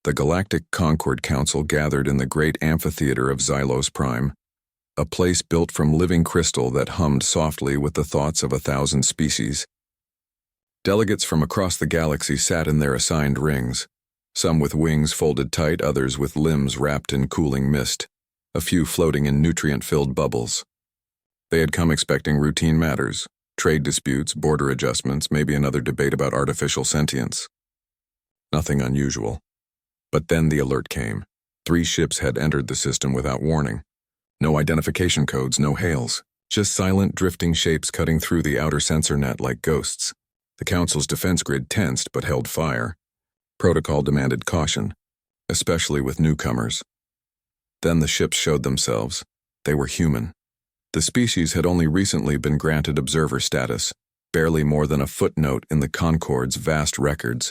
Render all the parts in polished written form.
The Galactic Concord Council gathered in the great amphitheater of Xylos Prime, a place built from living crystal that hummed softly with the thoughts of 1,000 species. Delegates from across the galaxy sat in their assigned rings, some with wings folded tight, others with limbs wrapped in cooling mist, a few floating in nutrient-filled bubbles. They had come expecting routine matters, trade disputes, border adjustments, maybe another debate about artificial sentience. Nothing unusual. But then the alert came. 3 ships had entered the system without warning. No identification codes, no hails, just silent drifting shapes cutting through the outer sensor net like ghosts. The Council's defense grid tensed but held fire. Protocol demanded caution, especially with newcomers. Then the ships showed themselves. They were human. The species had only recently been granted observer status, barely more than a footnote in the Concord's vast records.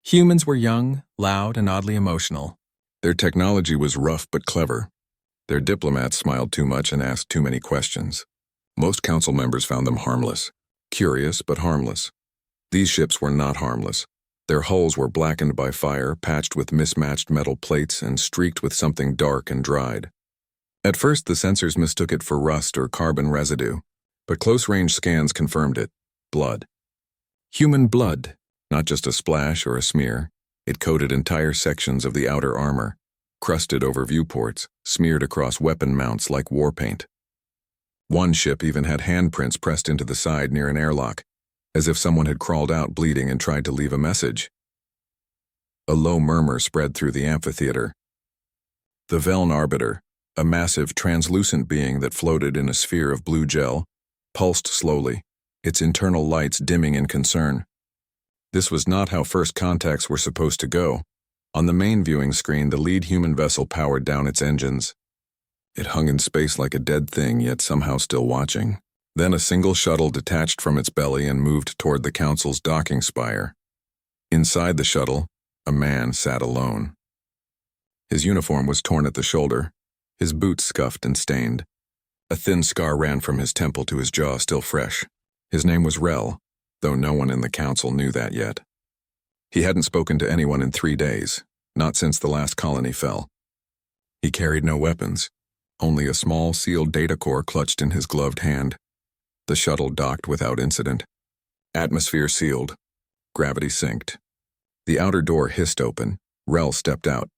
Humans were young, loud, and oddly emotional. Their technology was rough but clever. Their diplomats smiled too much and asked too many questions. Most council members found them harmless. Curious but harmless. These ships were not harmless. Their hulls were blackened by fire, patched with mismatched metal plates, and streaked with something dark and dried. At first, the sensors mistook it for rust or carbon residue, but close-range scans confirmed it. Blood. Human blood. Not just a splash or a smear. It coated entire sections of the outer armor, crusted over viewports, smeared across weapon mounts like war paint. One ship even had handprints pressed into the side near an airlock, as if someone had crawled out bleeding and tried to leave a message. A low murmur spread through the amphitheater. The Veln Arbiter, a massive, translucent being that floated in a sphere of blue gel, pulsed slowly, its internal lights dimming in concern. This was not how first contacts were supposed to go. On the main viewing screen, the lead human vessel powered down its engines. It hung in space like a dead thing, yet somehow still watching. Then a single shuttle detached from its belly and moved toward the Council's docking spire. Inside the shuttle, a man sat alone. His uniform was torn at the shoulder, his boots scuffed and stained. A thin scar ran from his temple to his jaw, still fresh. His name was Rel, though no one in the Council knew that yet. He hadn't spoken to anyone in 3 days, not since the last colony fell. He carried no weapons, only a small sealed data core clutched in his gloved hand. The shuttle docked without incident. Atmosphere sealed. Gravity synced. The outer door hissed open. Rel stepped out.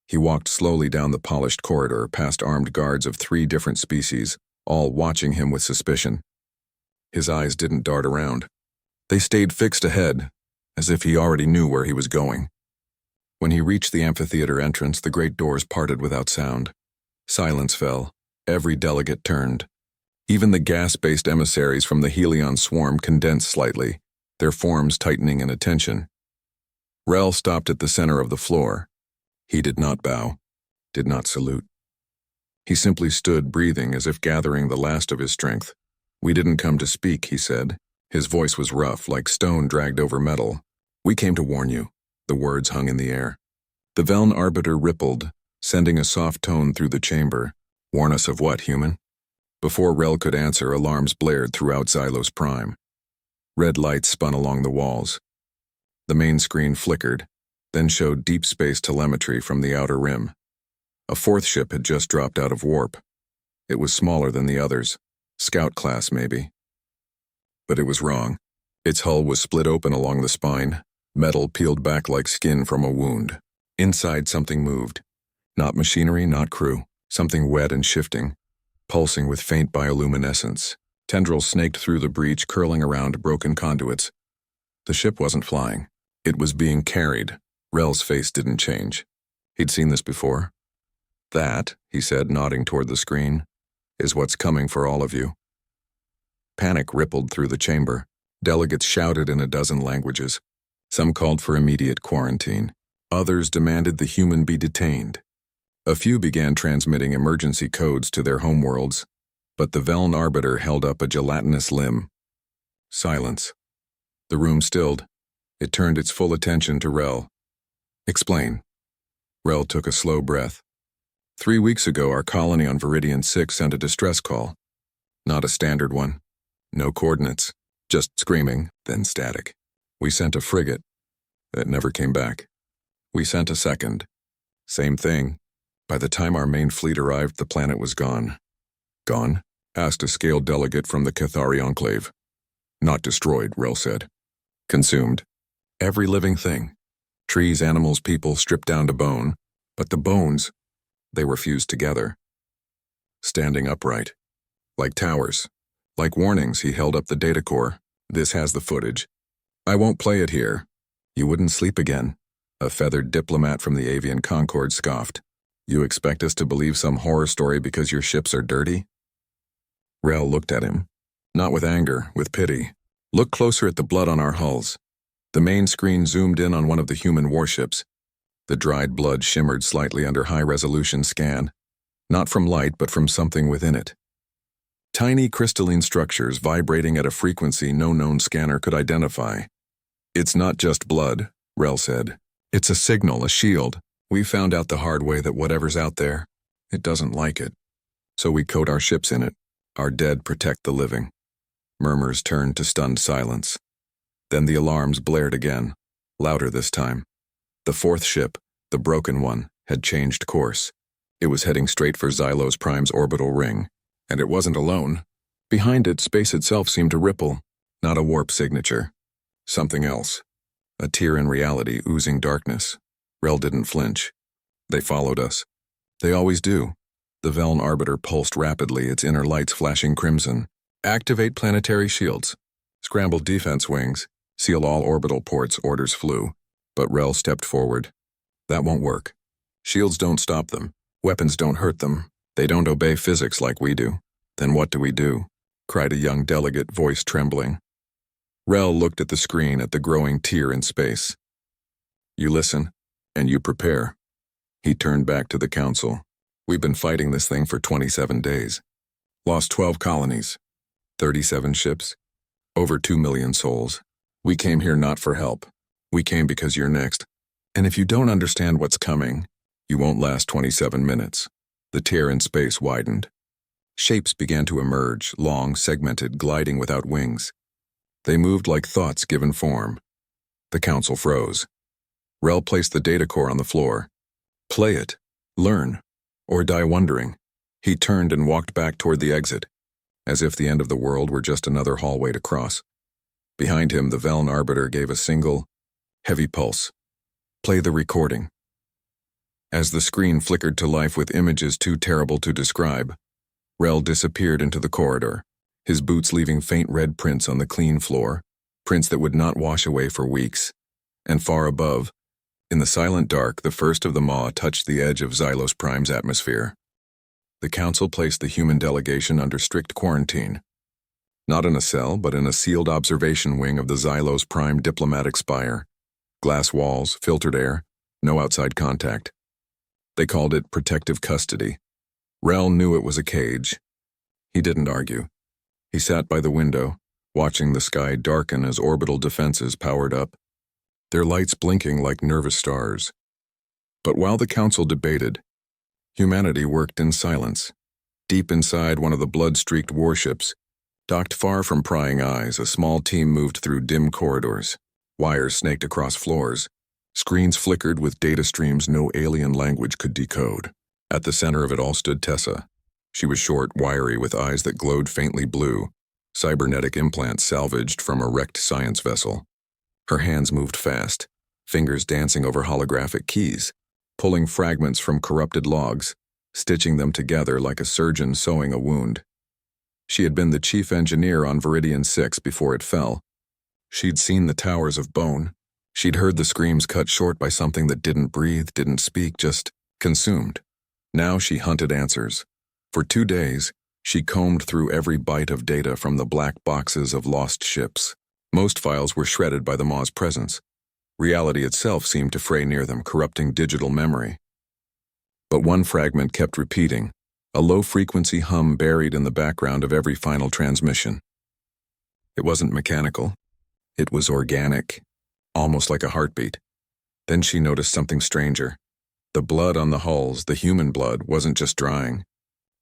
He walked slowly down the polished corridor past armed guards of 3 different species, all watching him with suspicion. His eyes didn't dart around. They stayed fixed ahead, as if he already knew where he was going. When he reached the amphitheater entrance, the great doors parted without sound. Silence fell. Every delegate turned. Even the gas-based emissaries from the Helion swarm condensed slightly, their forms tightening in attention. Rel stopped at the center of the floor. He did not bow, did not salute. He simply stood, breathing as if gathering the last of his strength. "We didn't come to speak," he said. His voice was rough, like stone dragged over metal. "We came to warn you." The words hung in the air. The Veln Arbiter rippled, sending a soft tone through the chamber. "Warn us of what, human?" Before Rel could answer, alarms blared throughout Xylos Prime. Red lights spun along the walls. The main screen flickered, then showed deep space telemetry from the outer rim. A 4th ship had just dropped out of warp. It was smaller than the others, scout class maybe. But it was wrong. Its hull was split open along the spine, metal peeled back like skin from a wound. Inside something moved. Not machinery, not crew. Something wet and shifting, pulsing with faint bioluminescence. Tendrils snaked through the breach, curling around broken conduits. The ship wasn't flying. It was being carried. Rel's face didn't change. He'd seen this before. "That," he said, nodding toward the screen, "is what's coming for all of you." Panic rippled through the chamber. Delegates shouted in a dozen languages. Some called for immediate quarantine. Others demanded the human be detained. A few began transmitting emergency codes to their homeworlds, but the Veln Arbiter held up a gelatinous limb. Silence. The room stilled. It turned its full attention to Rel. "Explain." Rel took a slow breath. 3 weeks ago, our colony on Viridian 6 sent a distress call. Not a standard one. No coordinates. Just screaming, then static. We sent a frigate. It never came back. We sent a second. Same thing. By the time our main fleet arrived, the planet was gone. Gone? Asked a scaled delegate from the Cathari Enclave. Not destroyed, Rel said. Consumed. Every living thing. Trees, animals, people, stripped down to bone. But the bones, they were fused together. Standing upright. Like towers. Like warnings, he held up the data core. This has the footage. I won't play it here. You wouldn't sleep again. A feathered diplomat from the Avian Concord scoffed. You expect us to believe some horror story because your ships are dirty? Rel looked at him. Not with anger, with pity. Look closer at the blood on our hulls. The main screen zoomed in on one of the human warships. The dried blood shimmered slightly under high-resolution scan. Not from light, but from something within it. Tiny crystalline structures vibrating at a frequency no known scanner could identify. It's not just blood, Rel said. It's a signal, a shield. We found out the hard way that whatever's out there, it doesn't like it. So we coat our ships in it. Our dead protect the living. Murmurs turned to stunned silence. Then the alarms blared again, louder this time. The fourth ship, the broken one, had changed course. It was heading straight for Xylos Prime's orbital ring. And it wasn't alone. Behind it, space itself seemed to ripple, not a warp signature. Something else. A tear in reality oozing darkness. Rel didn't flinch. They followed us. They always do. The Veln Arbiter pulsed rapidly, its inner lights flashing crimson. Activate planetary shields. Scramble defense wings. Seal all orbital ports, orders flew. But Rel stepped forward. That won't work. Shields don't stop them. Weapons don't hurt them. They don't obey physics like we do. Then what do we do? Cried a young delegate, voice trembling. Rel looked at the screen, at the growing tear in space. You listen, and you prepare. He turned back to the council. We've been fighting this thing for 27 days. Lost 12 colonies. 37 ships. Over 2 million souls. We came here not for help. We came because you're next. And if you don't understand what's coming, you won't last 27 minutes. The tear in space widened. Shapes began to emerge, long, segmented, gliding without wings. They moved like thoughts given form. The council froze. Rel placed the data core on the floor. Play it, learn, or die wondering. He turned and walked back toward the exit, as if the end of the world were just another hallway to cross. Behind him, the Veln Arbiter gave a single, heavy pulse. Play the recording. As the screen flickered to life with images too terrible to describe, Rel disappeared into the corridor, his boots leaving faint red prints on the clean floor, prints that would not wash away for weeks. And far above, in the silent dark, the first of the Maw touched the edge of Xylos Prime's atmosphere. The council placed the human delegation under strict quarantine. Not in a cell, but in a sealed observation wing of the Xylos Prime diplomatic spire. Glass walls, filtered air, no outside contact. They called it protective custody. Rel knew it was a cage. He didn't argue. He sat by the window, watching the sky darken as orbital defenses powered up, their lights blinking like nervous stars. But while the council debated, humanity worked in silence. Deep inside one of the blood-streaked warships, docked far from prying eyes, a small team moved through dim corridors. Wires snaked across floors. Screens flickered with data streams no alien language could decode. At the center of it all stood Tessa. She was short, wiry, with eyes that glowed faintly blue, cybernetic implants salvaged from a wrecked science vessel. Her hands moved fast, fingers dancing over holographic keys, pulling fragments from corrupted logs, stitching them together like a surgeon sewing a wound. She had been the chief engineer on Viridian 6 before it fell. She'd seen the towers of bone. She'd heard the screams cut short by something that didn't breathe, didn't speak, just consumed. Now she hunted answers. For 2 days, she combed through every byte of data from the black boxes of lost ships. Most files were shredded by the Maw's presence. Reality itself seemed to fray near them, corrupting digital memory. But one fragment kept repeating, a low-frequency hum buried in the background of every final transmission. It wasn't mechanical. It was organic, almost like a heartbeat. Then she noticed something stranger. The blood on the hulls, the human blood, wasn't just drying.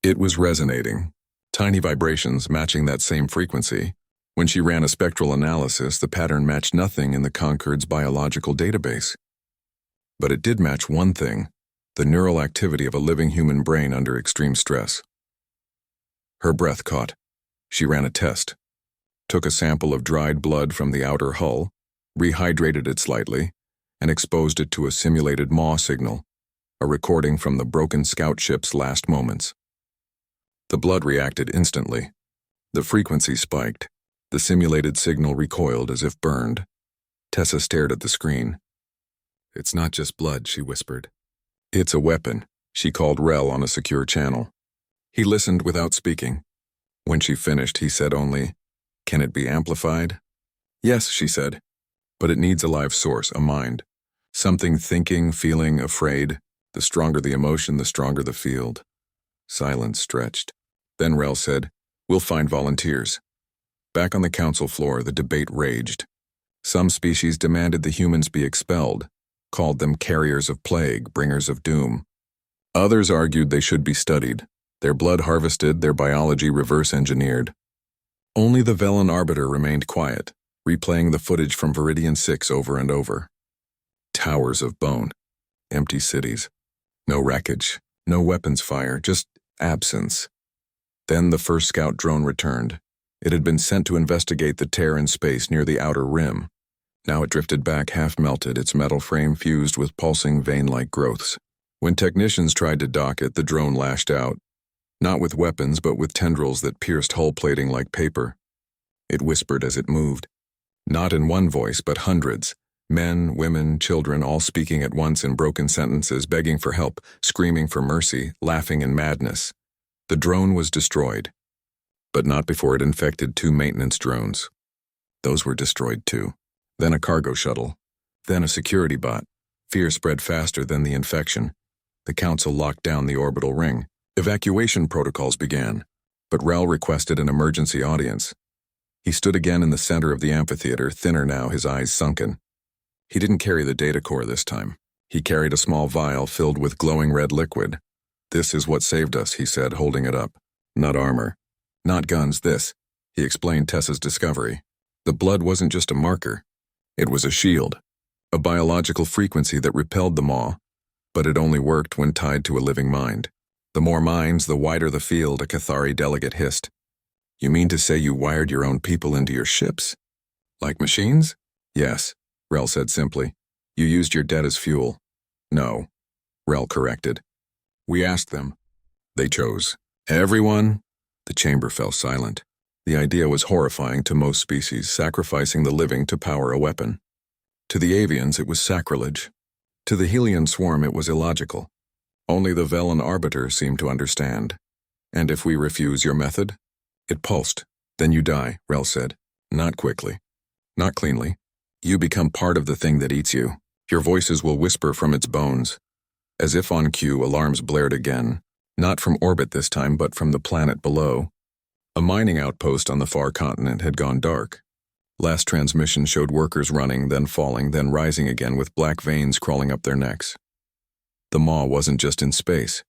It was resonating, tiny vibrations matching that same frequency. When she ran a spectral analysis, the pattern matched nothing in the Concord's biological database. But it did match one thing. the neural activity of a living human brain under extreme stress. Her breath caught. She ran a test, took a sample of dried blood from the outer hull, rehydrated it slightly, and exposed it to a simulated maw signal, a recording from the broken scout ship's last moments. The blood reacted instantly. The frequency spiked. The simulated signal recoiled as if burned. Tessa stared at the screen. "It's not just blood," she whispered. "It's a weapon," she called Rel on a secure channel. He listened without speaking. When she finished, he said only, "Can it be amplified?" "Yes," she said. "But it needs a live source, a mind. Something thinking, feeling, afraid. The stronger the emotion, the stronger the field." Silence stretched. Then Rel said, "We'll find volunteers." Back on the council floor, the debate raged. Some species demanded the humans be expelled, called them carriers of plague, bringers of doom. Others argued they should be studied, their blood harvested, their biology reverse-engineered. Only the Velen Arbiter remained quiet, replaying the footage from Viridian 6 over and over. Towers of bone, empty cities, no wreckage, no weapons fire, just absence. Then the first scout drone returned. It had been sent to investigate the tear in space near the outer rim. Now it drifted back half-melted, its metal frame fused with pulsing vein-like growths. When technicians tried to dock it, the drone lashed out, not with weapons but with tendrils that pierced hull plating like paper. It whispered as it moved. Not in one voice, but hundreds. Men, women, children, all speaking at once in broken sentences, begging for help, screaming for mercy, laughing in madness. The drone was destroyed. But not before it infected 2 maintenance drones. Those were destroyed too. Then a cargo shuttle. Then a security bot. Fear spread faster than the infection. The council locked down the orbital ring. Evacuation protocols began, but Rel requested an emergency audience. He stood again in the center of the amphitheater, thinner now, his eyes sunken. He didn't carry the data core this time. He carried a small vial filled with glowing red liquid. "This is what saved us," he said, holding it up. "Not armor. Not guns, this." He explained Tessa's discovery. The blood wasn't just a marker. It was a shield, a biological frequency that repelled the maw, but it only worked when tied to a living mind. "The more minds, the wider the field," a Cathari delegate hissed. "You mean to say you wired your own people into your ships? Like machines?" "Yes," Rel said simply. "You used your dead as fuel." "No," Rel corrected. "We asked them. They chose. Everyone?" The chamber fell silent. The idea was horrifying to most species, sacrificing the living to power a weapon. To the avians, it was sacrilege. To the Helian swarm, it was illogical. Only the Velen Arbiter seemed to understand. "And if we refuse your method?" It pulsed. "Then you die," Rel said. "Not quickly. Not cleanly. You become part of the thing that eats you. Your voices will whisper from its bones." As if on cue, alarms blared again. Not from orbit this time, but from the planet below. A mining outpost on the far continent had gone dark. Last transmission showed workers running, then falling, then rising again with black veins crawling up their necks. The maw wasn't just in space.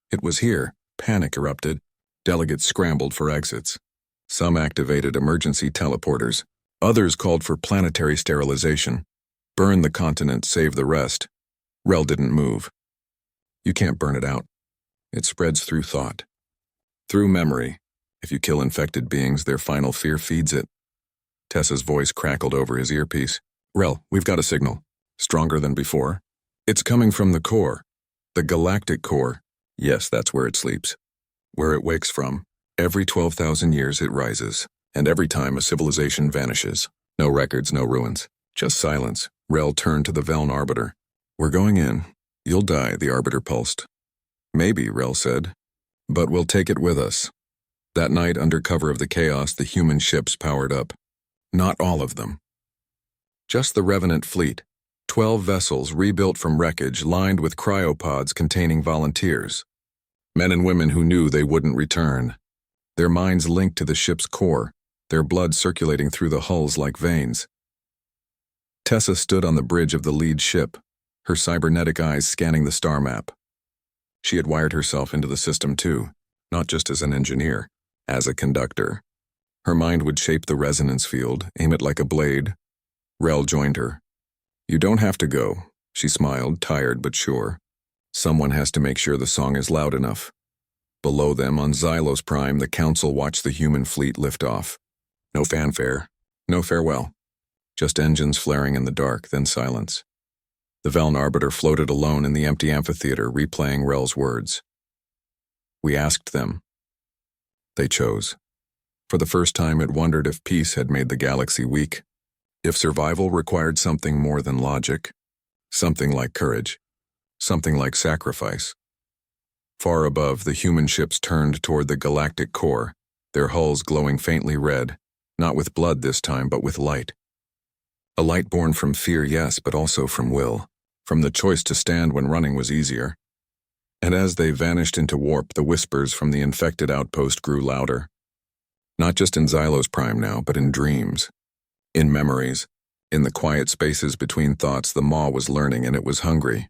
It was here. Panic erupted. Delegates scrambled for exits. Some activated emergency teleporters. Others called for planetary sterilization. Burn the continent, save the rest. Rel didn't move. You can't burn it out. It spreads through thought. Through memory. If you kill infected beings, their final fear feeds it. Tessa's voice crackled over his earpiece. "Rel, we've got a signal. Stronger than before. It's coming from the core. The galactic core. Yes, that's where it sleeps. Where it wakes from. Every 12,000 years it rises. And every time a civilization vanishes. No records, no ruins. Just silence." Rel turned to the Velen Arbiter. "We're going in. You'll die," the Arbiter pulsed. "Maybe," Rel said. "But we'll take it with us." That night, under cover of the chaos, the human ships powered up. Not all of them. Just the Revenant fleet. 12 vessels rebuilt from wreckage, lined with cryopods containing volunteers. Men and women who knew they wouldn't return. Their minds linked to the ship's core, their blood circulating through the hulls like veins. Tessa stood on the bridge of the lead ship, her cybernetic eyes scanning the star map. She had wired herself into the system too, not just as an engineer, as a conductor. Her mind would shape the resonance field, aim it like a blade. Rel joined her. "You don't have to go," she smiled, tired but sure. Someone has to make sure the song is loud enough. Below them, on Xylos Prime, the Council watched the human fleet lift off. No fanfare, no farewell. Just engines flaring in the dark, then silence. The Veln Arbiter floated alone in the empty amphitheater, replaying Rel's words. We asked them. They chose. For the first time, it wondered if peace had made the galaxy weak, if survival required something more than logic, something like courage, something like sacrifice. Far above, the human ships turned toward the galactic core, their hulls glowing faintly red, not with blood this time, but with light. A light born from fear, yes, but also from will, from the choice to stand when running was easier. And as they vanished into warp, the whispers from the infected outpost grew louder. Not just in Xylos Prime now, but in dreams. In memories. In the quiet spaces between thoughts, the maw was learning, and it was hungry.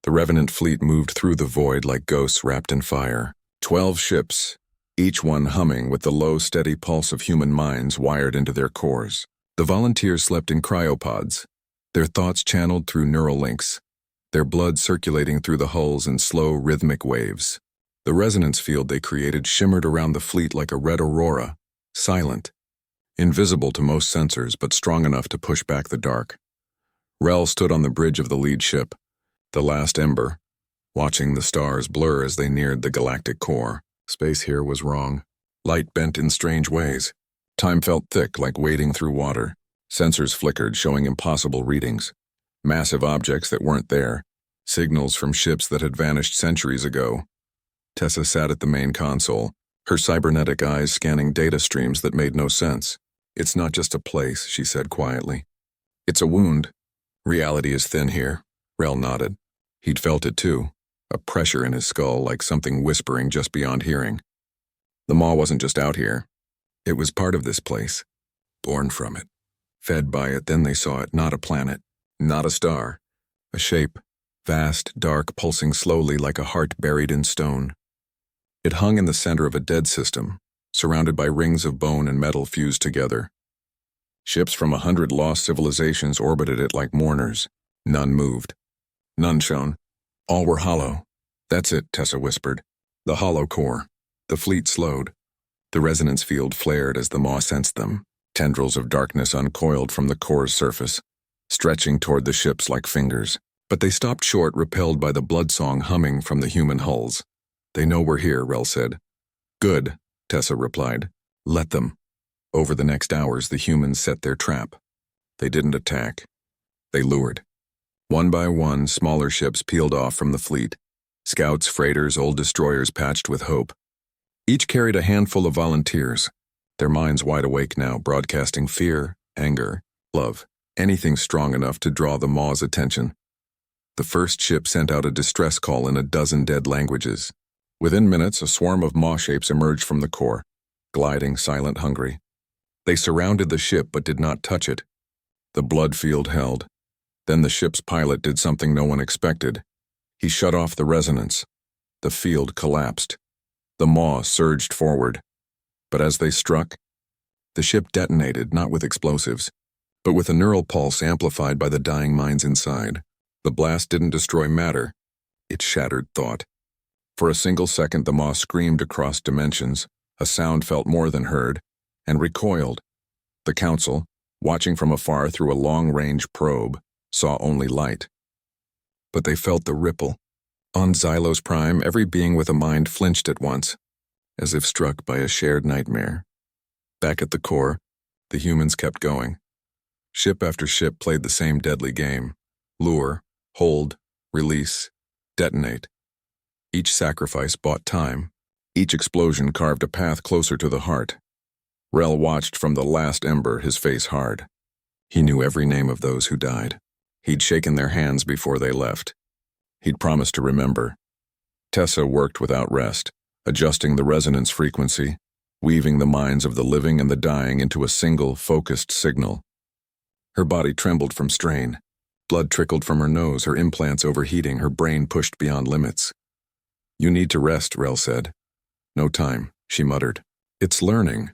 The Revenant fleet moved through the void like ghosts wrapped in fire. 12 ships, each one humming with the low, steady pulse of human minds wired into their cores. The volunteers slept in cryopods, their thoughts channeled through neural links, their blood circulating through the hulls in slow, rhythmic waves. The resonance field they created shimmered around the fleet like a red aurora, silent, invisible to most sensors, but strong enough to push back the dark. Rel stood on the bridge of the lead ship, the last ember, watching the stars blur as they neared the galactic core. Space here was wrong. Light bent in strange ways. Time felt thick, like wading through water. Sensors flickered, showing impossible readings. Massive objects that weren't there. Signals from ships that had vanished centuries ago. Tessa sat at the main console, her cybernetic eyes scanning data streams that made no sense. It's not just a place, she said quietly. It's a wound. Reality is thin here. Rel nodded. He'd felt it too, a pressure in his skull like something whispering just beyond hearing. The maw wasn't just out here. It was part of this place, born from it, fed by it. Then they saw it, not a planet, not a star, a shape, vast, dark, pulsing slowly like a heart buried in stone. It hung in the center of a dead system, surrounded by rings of bone and metal fused together. Ships from 100 lost civilizations orbited it like mourners. None moved. None shone. All were hollow. That's it, Tessa whispered. The hollow core. The fleet slowed. The resonance field flared as the maw sensed them. Tendrils of darkness uncoiled from the core's surface, stretching toward the ships like fingers. But they stopped short, repelled by the blood song humming from the human hulls. They know we're here, Rel said. Good, Tessa replied. Let them. Over the next hours, the humans set their trap. They didn't attack. They lured. One by one, smaller ships peeled off from the fleet. Scouts, freighters, old destroyers patched with hope. Each carried a handful of volunteers, their minds wide awake now, broadcasting fear, anger, love, anything strong enough to draw the maw's attention. The first ship sent out a distress call in a dozen dead languages. Within minutes, a swarm of maw shapes emerged from the core, gliding, silent, hungry. They surrounded the ship but did not touch it. The blood field held. Then the ship's pilot did something no one expected. He shut off the resonance. The field collapsed. The maw surged forward. But as they struck, the ship detonated, not with explosives, but with a neural pulse amplified by the dying minds inside. The blast didn't destroy matter. It shattered thought. For a single second, the maw screamed across dimensions, a sound felt more than heard, and recoiled. The Council, watching from afar through a long-range probe, saw only light. But they felt the ripple. On Xylos Prime, every being with a mind flinched at once, as if struck by a shared nightmare. Back at the core, the humans kept going. Ship after ship played the same deadly game. Lure, hold, release, detonate. Each sacrifice bought time. Each explosion carved a path closer to the heart. Rel watched from the last ember, his face hard. He knew every name of those who died. He'd shaken their hands before they left. He'd promised to remember. Tessa worked without rest, adjusting the resonance frequency, weaving the minds of the living and the dying into a single, focused signal. Her body trembled from strain. Blood trickled from her nose, her implants overheating, her brain pushed beyond limits. You need to rest, Rel said. No time, she muttered. It's learning.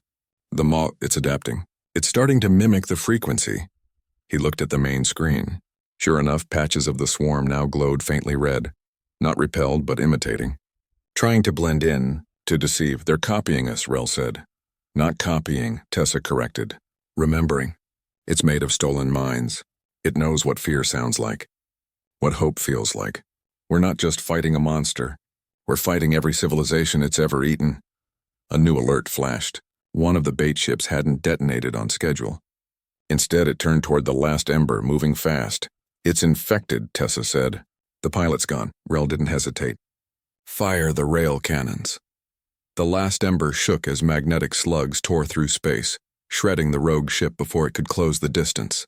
The maw, it's adapting. It's starting to mimic the frequency. He looked at the main screen. Sure enough, patches of the swarm now glowed faintly red. Not repelled, but imitating. Trying to blend in, to deceive. They're copying us, Rel said. Not copying, Tessa corrected. Remembering. It's made of stolen minds. It knows what fear sounds like. What hope feels like. We're not just fighting a monster. We're fighting every civilization it's ever eaten. A new alert flashed. One of the bait ships hadn't detonated on schedule. Instead, it turned toward the last ember, moving fast. It's infected, Tessa said. The pilot's gone. Rel didn't hesitate. Fire the rail cannons. The last ember shook as magnetic slugs tore through space, shredding the rogue ship before it could close the distance.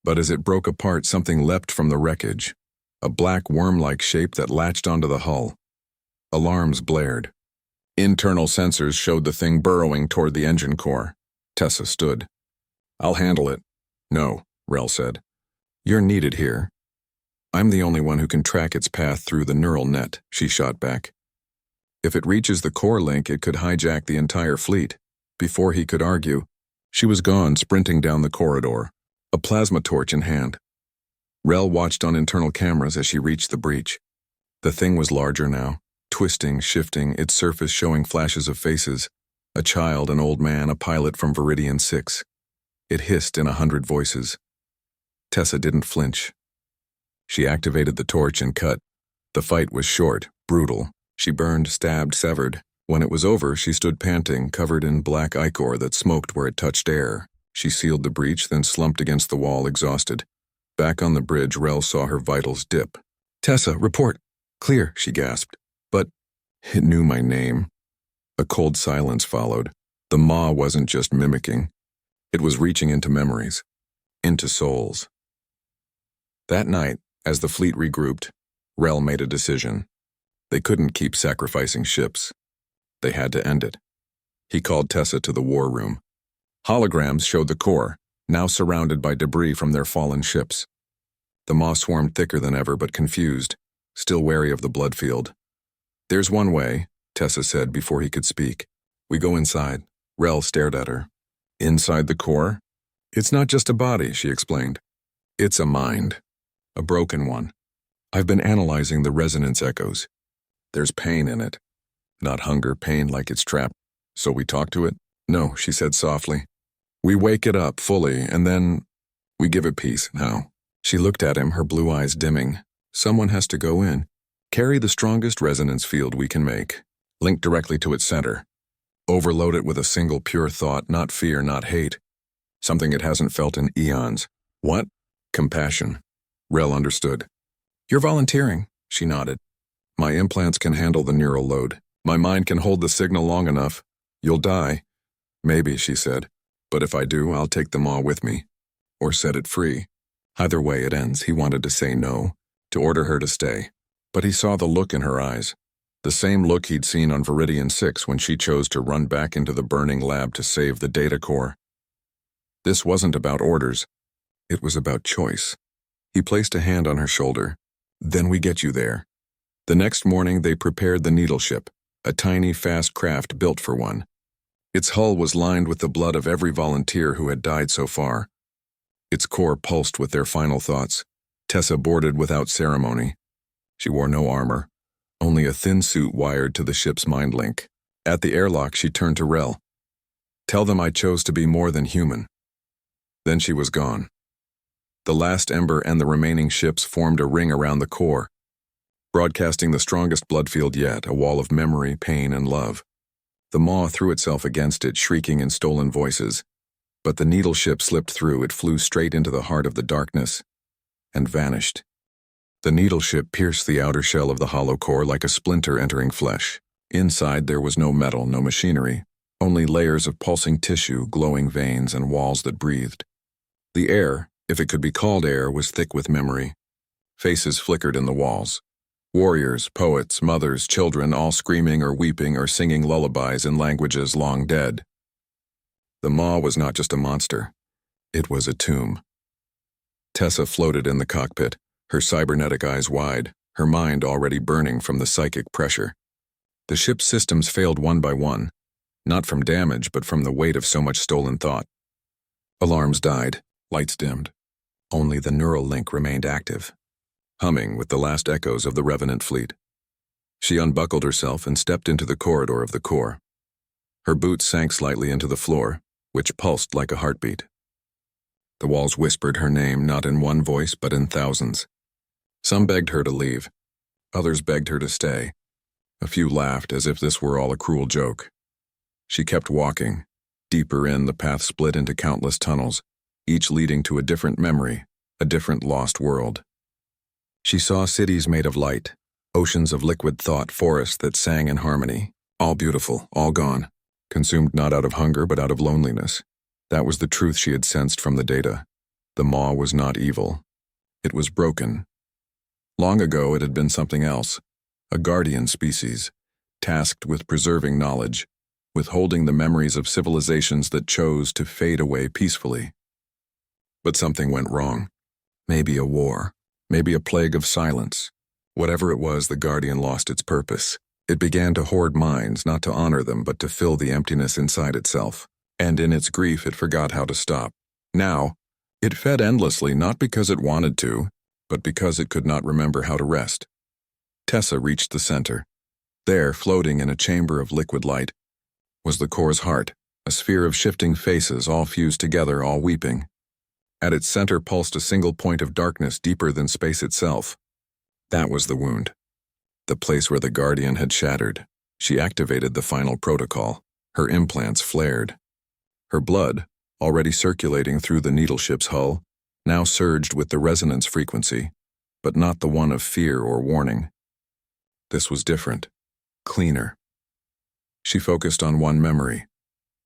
But as it broke apart, something leapt from the wreckage. A black worm-like shape that latched onto the hull. Alarms blared. Internal sensors showed the thing burrowing toward the engine core. Tessa stood. I'll handle it. No, Rel said. You're needed here. I'm the only one who can track its path through the neural net, she shot back. If it reaches the core link, it could hijack the entire fleet. Before he could argue, she was gone, sprinting down the corridor, a plasma torch in hand. Rel watched on internal cameras as she reached the breach. The thing was larger now, twisting, shifting, its surface showing flashes of faces. A child, an old man, a pilot from Viridian 6. It hissed in 100 voices. Tessa didn't flinch. She activated the torch and cut. The fight was short, brutal. She burned, stabbed, severed. When it was over, she stood panting, covered in black ichor that smoked where it touched air. She sealed the breach, then slumped against the wall, exhausted. Back on the bridge, Rel saw her vitals dip. Tessa, report. Clear, she gasped. But it knew my name. A cold silence followed. The maw wasn't just mimicking. It was reaching into memories, into souls. That night, as the fleet regrouped, Rel made a decision. They couldn't keep sacrificing ships. They had to end it. He called Tessa to the war room. Holograms showed the core, now surrounded by debris from their fallen ships. The maw swarmed thicker than ever, but confused, still wary of the blood field. There's one way, Tessa said before he could speak. We go inside. Rel stared at her. Inside the core? It's not just a body, she explained. It's a mind. A broken one. I've been analyzing the resonance echoes. There's pain in it. Not hunger, pain like it's trapped. So we talk to it? No, she said softly. We wake it up fully, and then we give it peace. How? She looked at him, her blue eyes dimming. Someone has to go in. Carry the strongest resonance field we can make. Link directly to its center. Overload it with a single pure thought, not fear, not hate. Something it hasn't felt in eons. What? Compassion. Rel understood. You're volunteering, she nodded. My implants can handle the neural load. My mind can hold the signal long enough. You'll die. Maybe, she said. But if I do, I'll take them all with me. Or set it free. Either way it ends, he wanted to say no, to order her to stay. But he saw the look in her eyes. The same look he'd seen on Viridian 6 when she chose to run back into the burning lab to save the data core. This wasn't about orders. It was about choice. He placed a hand on her shoulder. Then we get you there. The next morning they prepared the needle ship, a tiny, fast craft built for one. Its hull was lined with the blood of every volunteer who had died so far. Its core pulsed with their final thoughts. Tessa boarded without ceremony. She wore no armor, only a thin suit wired to the ship's mind link. At the airlock, she turned to Rel. Tell them I chose to be more than human. Then she was gone. The last ember and the remaining ships formed a ring around the core, broadcasting the strongest blood field yet, a wall of memory, pain, and love. The maw threw itself against it, shrieking in stolen voices. But the needle ship slipped through. It flew straight into the heart of the darkness and vanished. The needle ship pierced the outer shell of the hollow core like a splinter entering flesh. Inside there was no metal, no machinery, only layers of pulsing tissue, glowing veins, and walls that breathed. The air, if it could be called air, was thick with memory. Faces flickered in the walls. Warriors, poets, mothers, children, all screaming or weeping or singing lullabies in languages long dead. The maw was not just a monster. It was a tomb. Tessa floated in the cockpit, her cybernetic eyes wide, her mind already burning from the psychic pressure. The ship's systems failed one by one, not from damage but from the weight of so much stolen thought. Alarms died, lights dimmed. Only the neural link remained active. humming with the last echoes of the Revenant fleet. She unbuckled herself and stepped into the corridor of the core. Her boots sank slightly into the floor, which pulsed like a heartbeat. The walls whispered her name not in one voice but in thousands. Some begged her to leave. Others begged her to stay. A few laughed as if this were all a cruel joke. She kept walking. Deeper in, the path split into countless tunnels, each leading to a different memory, a different lost world. She saw cities made of light, oceans of liquid thought, forests that sang in harmony, all beautiful, all gone, consumed not out of hunger but out of loneliness. That was the truth she had sensed from the data. The Maw was not evil. It was broken. Long ago it had been something else, a guardian species, tasked with preserving knowledge, withholding the memories of civilizations that chose to fade away peacefully. But something went wrong. Maybe a war, maybe a plague of silence. Whatever it was, the Guardian lost its purpose. It began to hoard minds, not to honor them, but to fill the emptiness inside itself. And in its grief, it forgot how to stop. Now, it fed endlessly, not because it wanted to, but because it could not remember how to rest. Tessa reached the center. There, floating in a chamber of liquid light, was the core's heart, a sphere of shifting faces, all fused together, all weeping. At its center pulsed a single point of darkness deeper than space itself. That was the wound. The place where the Guardian had shattered. She activated the final protocol. Her implants flared. Her blood, already circulating through the needle ship's hull, now surged with the resonance frequency, but not the one of fear or warning. This was different, cleaner. She focused on one memory,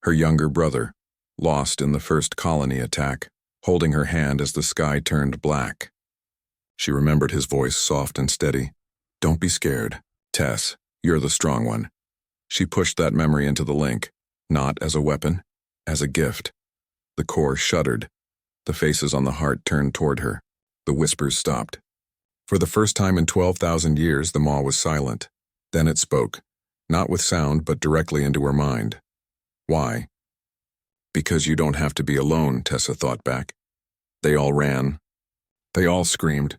her younger brother, lost in the first colony attack, holding her hand as the sky turned black. She remembered his voice, soft and steady. "Don't be scared. Tess, you're the strong one." She pushed that memory into the link, not as a weapon, as a gift. The core shuddered. The faces on the heart turned toward her. The whispers stopped. For the first time in 12,000 years, the Maw was silent. Then it spoke, not with sound, but directly into her mind. Why? Because you don't have to be alone, Tessa thought back. They all ran. They all screamed.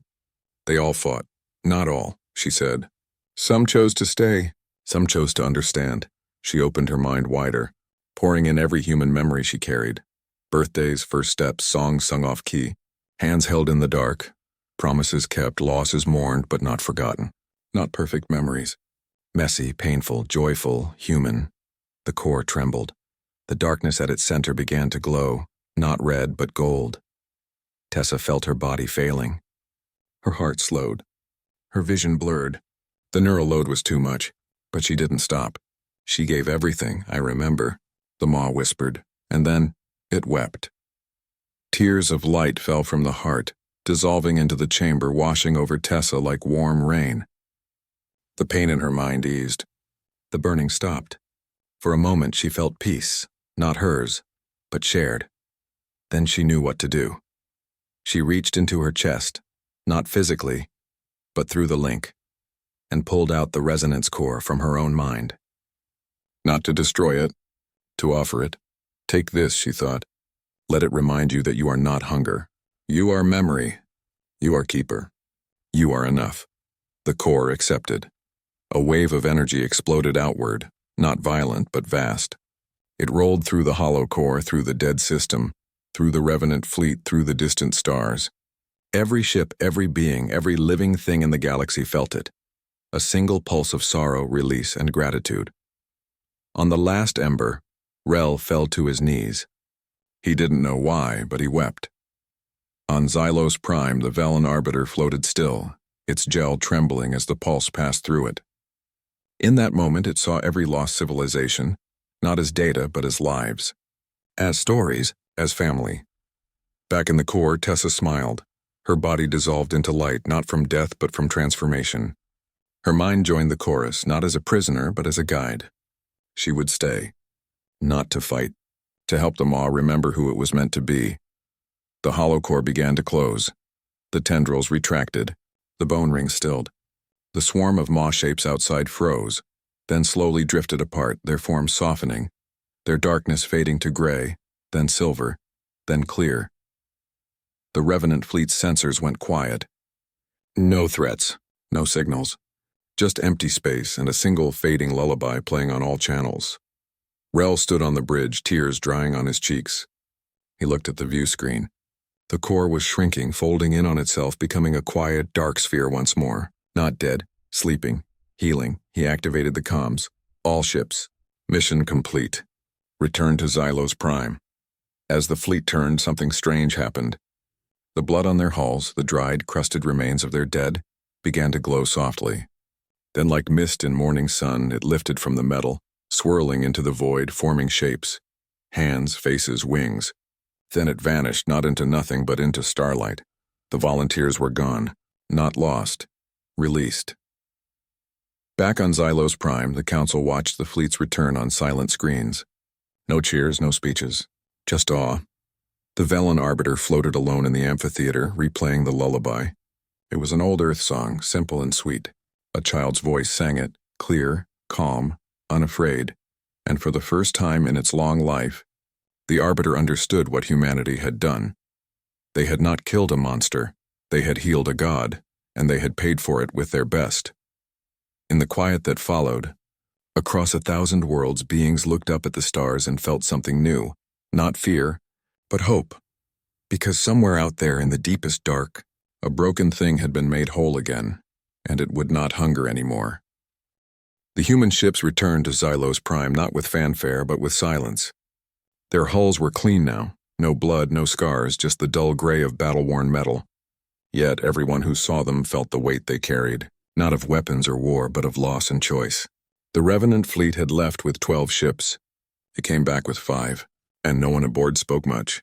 They all fought. Not all, she said. Some chose to stay. Some chose to understand. She opened her mind wider, pouring in every human memory she carried. Birthdays, first steps, songs sung off key, hands held in the dark, promises kept, losses mourned but not forgotten. Not perfect memories. Messy, painful, joyful, human. The core trembled. The darkness at its center began to glow, not red but gold. Tessa felt her body failing. Her heart slowed. Her vision blurred. The neural load was too much, but she didn't stop. She gave everything, I remember, the Maw whispered, and then it wept. Tears of light fell from the heart, dissolving into the chamber, washing over Tessa like warm rain. The pain in her mind eased. The burning stopped. For a moment she felt peace, not hers, but shared. Then she knew what to do. She reached into her chest, not physically, but through the link, and pulled out the resonance core from her own mind. Not to destroy it, to offer it. Take this, she thought. Let it remind you that you are not hunger. You are memory. You are keeper. You are enough. The core accepted. A wave of energy exploded outward, not violent but vast. It rolled through the hollow core, through the dead system, through the Revenant fleet, through the distant stars. Every ship, every being, every living thing in the galaxy felt it. A single pulse of sorrow, release, and gratitude. On the last ember, Rel fell to his knees. He didn't know why, but he wept. On Xylos Prime, the Velen Arbiter floated still, its gel trembling as the pulse passed through it. In that moment, it saw every lost civilization, not as data, but as lives. As stories, as family. Back in the core, Tessa smiled. Her body dissolved into light, not from death, but from transformation. Her mind joined the chorus, not as a prisoner, but as a guide. She would stay. Not to fight. To help the Maw remember who it was meant to be. The hollow core began to close. The tendrils retracted. The bone ring stilled. The swarm of Maw shapes outside froze, then slowly drifted apart, their forms softening, their darkness fading to gray, then silver, then clear. The Revenant fleet's sensors went quiet. No threats, no signals. Just empty space and a single fading lullaby playing on all channels. Rel stood on the bridge, tears drying on his cheeks. He looked at the view screen. The core was shrinking, folding in on itself, becoming a quiet, dark sphere once more. Not dead, sleeping, healing. He activated the comms. All ships. Mission complete. Return to Xylos Prime. As the fleet turned, something strange happened. The blood on their hulls, the dried, crusted remains of their dead, began to glow softly. Then, like mist in morning sun, it lifted from the metal, swirling into the void, forming shapes. Hands, faces, wings. Then it vanished, not into nothing, but into starlight. The volunteers were gone. Not lost. Released. Back on Xylos Prime, the Council watched the fleet's return on silent screens. No cheers, no speeches. Just awe. The Velen Arbiter floated alone in the amphitheater, replaying the lullaby. It was an old Earth song, simple and sweet. A child's voice sang it, clear, calm, unafraid, and for the first time in its long life, the Arbiter understood what humanity had done. They had not killed a monster, they had healed a god, and they had paid for it with their best. In the quiet that followed, across 1,000 worlds, beings looked up at the stars and felt something new, not fear, but hope, because somewhere out there in the deepest dark, a broken thing had been made whole again, and it would not hunger anymore. The human ships returned to Xylos Prime not with fanfare but with silence. Their hulls were clean now, no blood, no scars, just the dull gray of battle-worn metal. Yet everyone who saw them felt the weight they carried, not of weapons or war, but of loss and choice. The Revenant fleet had left with 12 ships. It came back with 5, and no one aboard spoke much.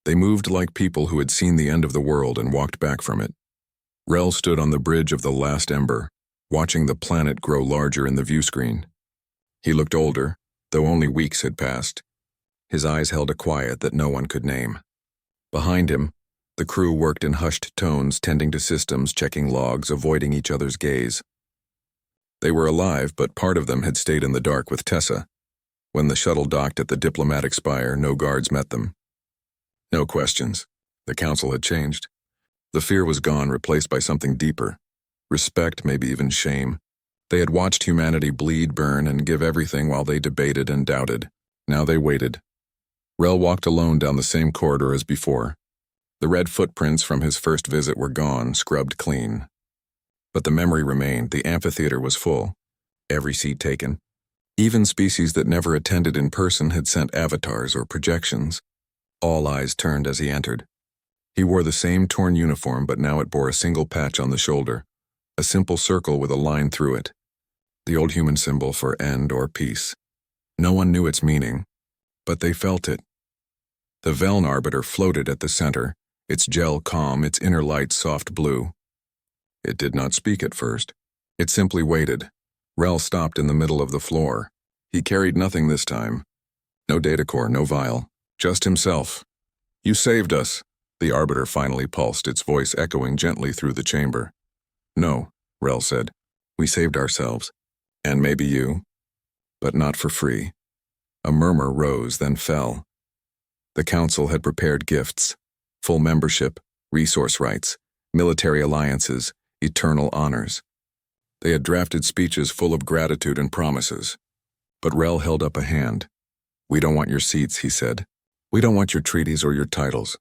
They moved like people who had seen the end of the world and walked back from it. Rel stood on the bridge of the last ember, watching the planet grow larger in the view screen. He looked older, though only weeks had passed. His eyes held a quiet that no one could name. Behind him, the crew worked in hushed tones, tending to systems, checking logs, avoiding each other's gaze. They were alive, but part of them had stayed in the dark with Tessa. When the shuttle docked at the diplomatic spire, no guards met them. No questions. The council had changed. The fear was gone, replaced by something deeper. Respect, maybe even shame. They had watched humanity bleed, burn, and give everything while they debated and doubted. Now they waited. Rel walked alone down the same corridor as before. The red footprints from his first visit were gone, scrubbed clean. But the memory remained. The amphitheater was full. Every seat taken. Even species that never attended in person had sent avatars or projections. All eyes turned as he entered. He wore the same torn uniform, but now it bore a single patch on the shoulder, a simple circle with a line through it. The old human symbol for end or peace. No one knew its meaning, but they felt it. The Velen Arbiter floated at the center, its gel calm, its inner light soft blue. It did not speak at first. It simply waited. Rel stopped in the middle of the floor. He carried nothing this time. No data core, no vial. Just himself. "You saved us," the Arbiter finally pulsed, its voice echoing gently through the chamber. "No," Rel said. "We saved ourselves. And maybe you. But not for free." A murmur rose, then fell. The council had prepared gifts. Full membership, resource rights, military alliances, eternal honors. They had drafted speeches full of gratitude and promises. But Rel held up a hand. "We don't want your seats," he said. "We don't want your treaties or your titles.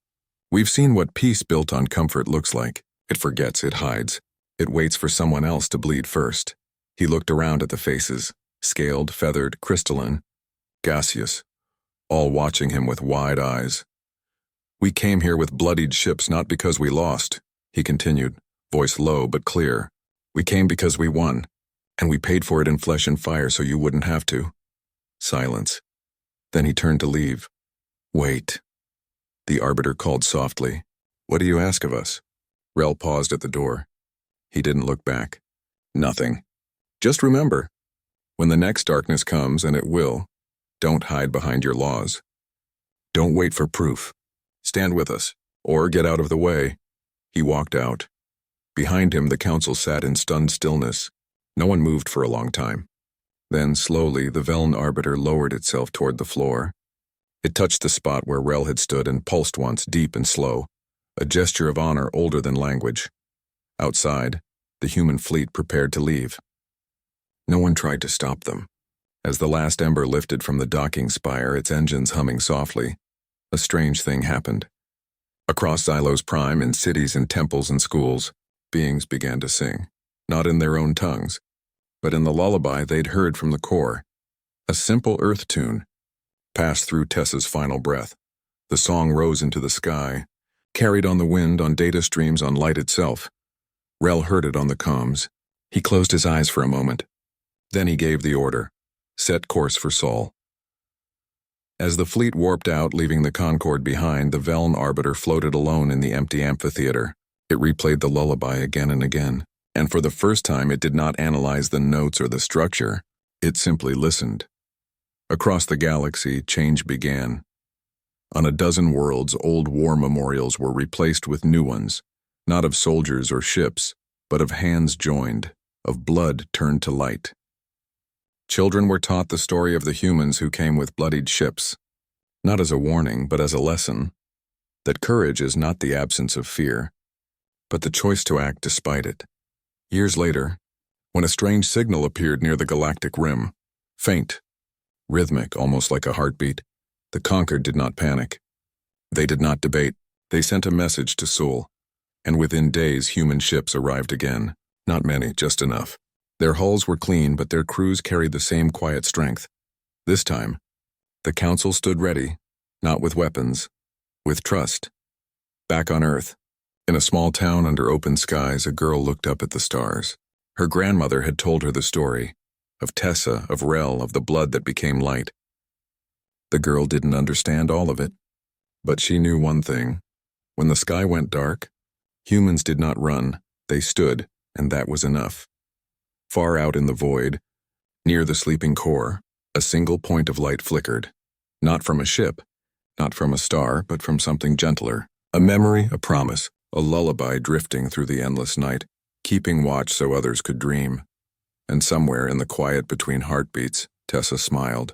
We've seen what peace built on comfort looks like. It forgets, it hides. It waits for someone else to bleed first." He looked around at the faces, scaled, feathered, crystalline, gaseous, all watching him with wide eyes. "We came here with bloodied ships not because we lost," he continued, voice low but clear. "We came because we won, and we paid for it in flesh and fire so you wouldn't have to." Silence. Then he turned to leave. "Wait." The Arbiter called softly. "What do you ask of us?" Rel paused at the door. He didn't look back. "Nothing. Just remember, when the next darkness comes, and it will, don't hide behind your laws. Don't wait for proof. Stand with us, or get out of the way." He walked out. Behind him, the council sat in stunned stillness. No one moved for a long time. Then, slowly, the Velen Arbiter lowered itself toward the floor. It touched the spot where Rel had stood and pulsed once, deep and slow, a gesture of honor older than language. Outside, the human fleet prepared to leave. No one tried to stop them. As the last ember lifted from the docking spire, its engines humming softly, a strange thing happened. Across Xylos Prime, in cities and temples and schools, beings began to sing, not in their own tongues, but in the lullaby they'd heard from the core. A simple earth tune passed through Tessa's final breath. The song rose into the sky, carried on the wind, on data streams, on light itself. Rel heard it on the comms. He closed his eyes for a moment. Then he gave the order, set course for Sol. As the fleet warped out, leaving the Concorde behind, the Veln Arbiter floated alone in the empty amphitheater. It replayed the lullaby again and again, and for the first time it did not analyze the notes or the structure. It simply listened. Across the galaxy, change began. On a dozen worlds, old war memorials were replaced with new ones, not of soldiers or ships, but of hands joined, of blood turned to light. Children were taught the story of the humans who came with bloodied ships, not as a warning, but as a lesson, that courage is not the absence of fear, but the choice to act despite it. Years later, when a strange signal appeared near the galactic rim, faint, rhythmic, almost like a heartbeat, the conquered did not panic. They did not debate. They sent a message to Sul, and within days human ships arrived again. Not many, just enough. Their hulls were clean, but their crews carried the same quiet strength. This time, the Council stood ready, not with weapons, with trust. Back on Earth, in a small town under open skies, a girl looked up at the stars. Her grandmother had told her the story, of Tessa, of Rel, of the blood that became light. The girl didn't understand all of it, but she knew one thing. When the sky went dark, humans did not run, they stood, and that was enough. Far out in the void, near the sleeping core, a single point of light flickered. Not from a ship, not from a star, but from something gentler. A memory, a promise, a lullaby drifting through the endless night, keeping watch so others could dream. And somewhere in the quiet between heartbeats, Tessa smiled.